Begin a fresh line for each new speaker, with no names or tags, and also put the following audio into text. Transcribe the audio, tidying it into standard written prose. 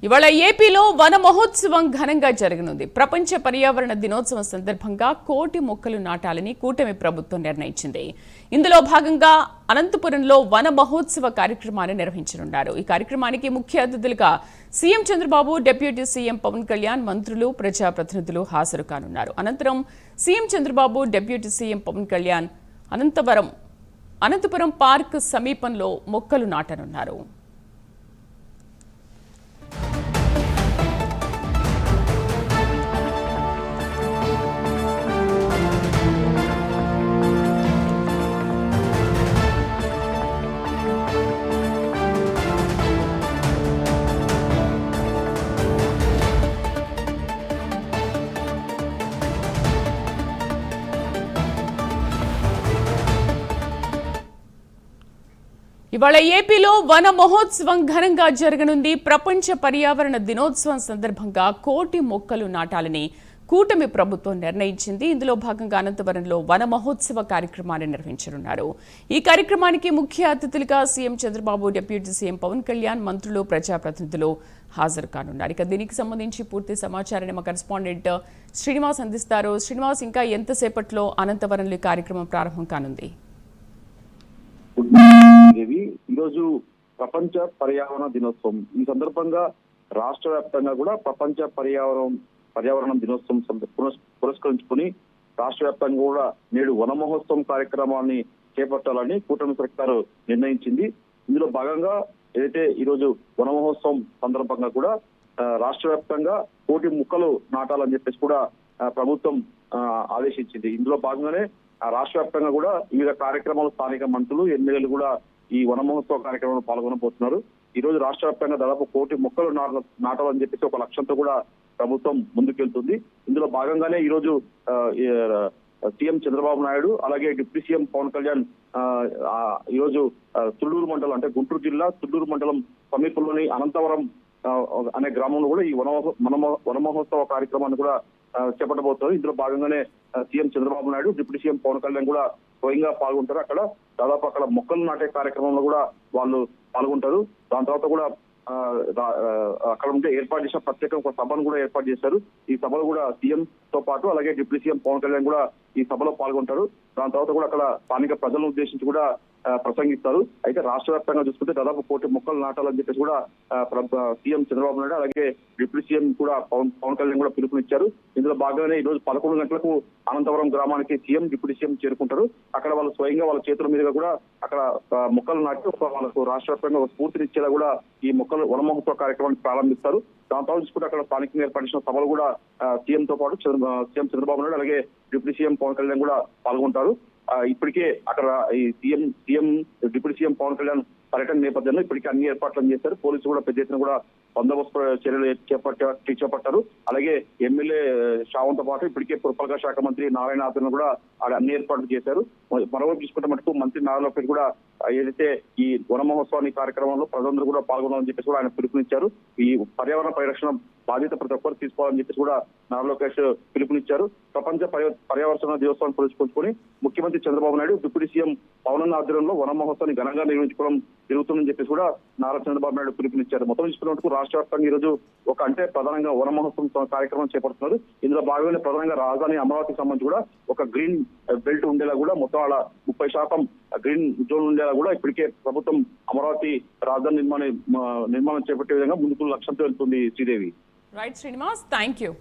ఇవాళ ఏపీలో వన మహోత్సవం ఘనంగా జరగనుంది. ప్రపంచ పర్యావరణ దినోత్సవం సందర్భంగా 1,00,00,000 మొక్కలు నాటాలని కూటమి ప్రభుత్వం నిర్ణయించింది. ఇందులో భాగంగా అనంతపురంలో వన మహోత్సవ కార్యక్రమాన్ని నిర్వహించనున్నారు. ఈ కార్యక్రమానికి ముఖ్య అతిథులుగా CM Chandrababu, deputy CM Pawan Kalyan, మంత్రులు, ప్రజాప్రతినిధులు హాజరు కానున్నారు. అనంతరం CM Chandrababu, deputy CM Pawan Kalyan Anantapuram park సమీపంలో మొక్కలు నాటనున్నారు. ఇవాళ ఏపీలో వన మహోత్సవం ఘనంగా జరగనుంది. ప్రపంచ పర్యావరణ దినోత్సవం సందర్భంగా 1,00,00,000 మొక్కలు నాటాలని కూటమి ప్రభుత్వం నిర్ణయించింది. ఇందులో భాగంగా అనంతపురంలో వన మహోత్సవ కార్యక్రమాన్ని నిర్వహించనున్నారు. ఈ కార్యక్రమానికి ముఖ్య అతిథులుగా CM Chandrababu, deputy CM Pawan Kalyan, మంత్రులు, ప్రజాప్రతినిధులు హాజరు కానున్నారు. ఇక దీనికి సంబంధించి పూర్తి సమాచారాన్ని మా కరెస్పాండెంట్ శ్రీనివాస్ అందిస్తారు. శ్రీనివాస్, ఇంకా ఎంతసేపట్లో అనంతపురంలో ఈ కార్యక్రమం ప్రారంభం కానుంది?
ఈరోజు ప్రపంచ పర్యావరణ దినోత్సవం. ఈ సందర్భంగా రాష్ట్ర వ్యాప్తంగా కూడా ప్రపంచ పర్యావరణ దినోత్సవం పురస్కరించుకుని రాష్ట్ర వ్యాప్తంగా కూడా నేడు వన మహోత్సవం కార్యక్రమాన్ని చేపట్టాలని కూటమి సర్కారు నిర్ణయించింది. ఇందులో భాగంగా ఏదైతే ఈరోజు వన మహోత్సవం సందర్భంగా కూడా రాష్ట్ర వ్యాప్తంగా 1,00,00,000 మొక్కలు నాటాలని చెప్పేసి కూడా ప్రభుత్వం ఆదేశించింది. ఇందులో భాగంగానే రాష్ట్ర వ్యాప్తంగా కూడా వివిధ కార్యక్రమాలు స్థానిక మంత్రులు, ఎమ్మెల్యేలు కూడా ఈ వన మహోత్సవ కార్యక్రమంలో పాల్గొనబోతున్నారు. ఈ రోజు రాష్ట్ర వ్యాప్తంగా దాదాపు 1,00,00,000 మొక్కలు నాటాలని చెప్పేసి ఒక లక్ష్యంతో కూడా ప్రభుత్వం ముందుకెళ్తుంది. ఇందులో భాగంగానే ఈ రోజు సీఎం చంద్రబాబు నాయుడు, అలాగే డిప్యూటీ సీఎం పవన్ కళ్యాణ్ ఈ రోజు తుళ్లూరు మండలం, అంటే గుంటూరు జిల్లా తుళ్లూరు మండలం సమీపంలోని అనంతవరం అనే గ్రామంలో కూడా ఈ వన మహోత్సవ కార్యక్రమాన్ని కూడా చేపట్టబోతున్నారు. ఇందులో భాగంగానే CM Chandrababu Naidu, deputy CM Pawan Kalyan కూడా స్వయంగా పాల్గొంటారు. అక్కడ మొక్కలు నాటే కార్యక్రమంలో కూడా వాళ్ళు పాల్గొంటారు. దాని తర్వాత కూడా అక్కడ ఉంటే ఏర్పాటు చేసిన ప్రత్యేక ఒక సభను కూడా ఏర్పాటు చేశారు. ఈ సభలో కూడా సీఎం తో పాటు అలాగే డిప్యూటీ సీఎం పవన్ కళ్యాణ్ కూడా ఈ సభలో పాల్గొంటారు. దాని తర్వాత కూడా అక్కడ స్థానిక ప్రజలను ఉద్దేశించి కూడా ప్రసంగిస్తారు. అయితే రాష్ట్ర వ్యాప్తంగా చూసుకుంటే దాదాపు 1,00,00,000 మొక్కలు నాటాలని చెప్పేసి కూడా సీఎం చంద్రబాబు నాయుడు అలాగే డిప్యూటీ సీఎం కూడా పవన్ కళ్యాణ్ కూడా పిలుపునిచ్చారు. ఇందులో భాగంగానే ఈ రోజు 11 గంటలకు అనంతపురం గ్రామానికి సీఎం, డిప్యూటీ సీఎం చేరుకుంటారు. అక్కడ వాళ్ళు స్వయంగా వాళ్ళ చేతుల మీదుగా కూడా అక్కడ మొక్కలు నాటి వాళ్ళకు రాష్ట్ర వ్యాప్తంగా ఒక స్ఫూర్తినిచ్చేలా కూడా ఈ మొక్కలు వన మహోత్సవ కార్యక్రమాన్ని ప్రారంభిస్తారు. దాని తర్వాత చూసుకుంటే అక్కడ స్థానికంగా ఏర్పాటు చేసిన సభలు కూడా సీఎం తో పాటు సీఎం చంద్రబాబు నాయుడు అలాగే డిప్యూటీ సీఎం పవన్ కళ్యాణ్ కూడా పాల్గొంటారు. ఇప్పటికే అక్కడ ఈ CM deputy CM Pawan Kalyan పర్యటన నేపథ్యంలో ఇప్పటికే అన్ని ఏర్పాట్లను చేశారు. పోలీసులు కూడా పెద్ద ఎత్తున కూడా బందోబస్తు చర్యలు చేపట్టారు. అలాగే ఎమ్మెల్యే షావంతో పాటు ఇప్పటికే పురపాలక శాఖ మంత్రి నారాయణ ఆధ్వర్యంలో కూడా అన్ని ఏర్పాట్లు చేశారు. మరోవైపు చూసుకుంటే మటుకు మంత్రి నారా లోకేష్ కూడా ఏదైతే ఈ వన మహోత్సవాన్ని కార్యక్రమంలో ప్రజలందరూ కూడా పాల్గొనాలని చెప్పేసి కూడా ఆయన పిలుపునిచ్చారు. ఈ పర్యావరణ పరిరక్షణ బాధ్యత ప్రతి ఒక్కరు తీసుకోవాలని చెప్పేసి కూడా నారా లోకేష్ పిలుపునిచ్చారు. ప్రపంచ పర్యావరణ దినోత్సవాన్ని పురస్కరించుకొని ముఖ్యమంత్రి చంద్రబాబు నాయుడు, డిప్యూటీ సీఎం పవన్ ఆధ్వర్యంలో వన మహోత్సవాన్ని ఘనంగా నిర్వహించుకోవడం జరుగుతుందని చెప్పేసి కూడా నారా చంద్రబాబు నాయుడు పిలుపునిచ్చారు. మొత్తం చూసుకున్నట్టు రాష్ట్ర వ్యాప్తంగా ఈ రోజు ప్రధానంగా వన మహోత్సవం కార్యక్రమం చేపడుతున్నారు. ఇందులో భాగంగా ప్రధానంగా రాజధాని అమరావతికి సంబంధించి కూడా ఒక గ్రీన్ బెల్ట్ ఉండేలా కూడా మొత్తం అలా 30% గ్రీన్ జోన్ ఉండేలా కూడా ఇప్పటికే ప్రభుత్వం అమరావతి రాజధాని నిర్మాణం చేపట్టే విధంగా ముందుకు లక్ష్యంతో వెళ్తుంది. Sridevi.
Right Srinivas, thank you.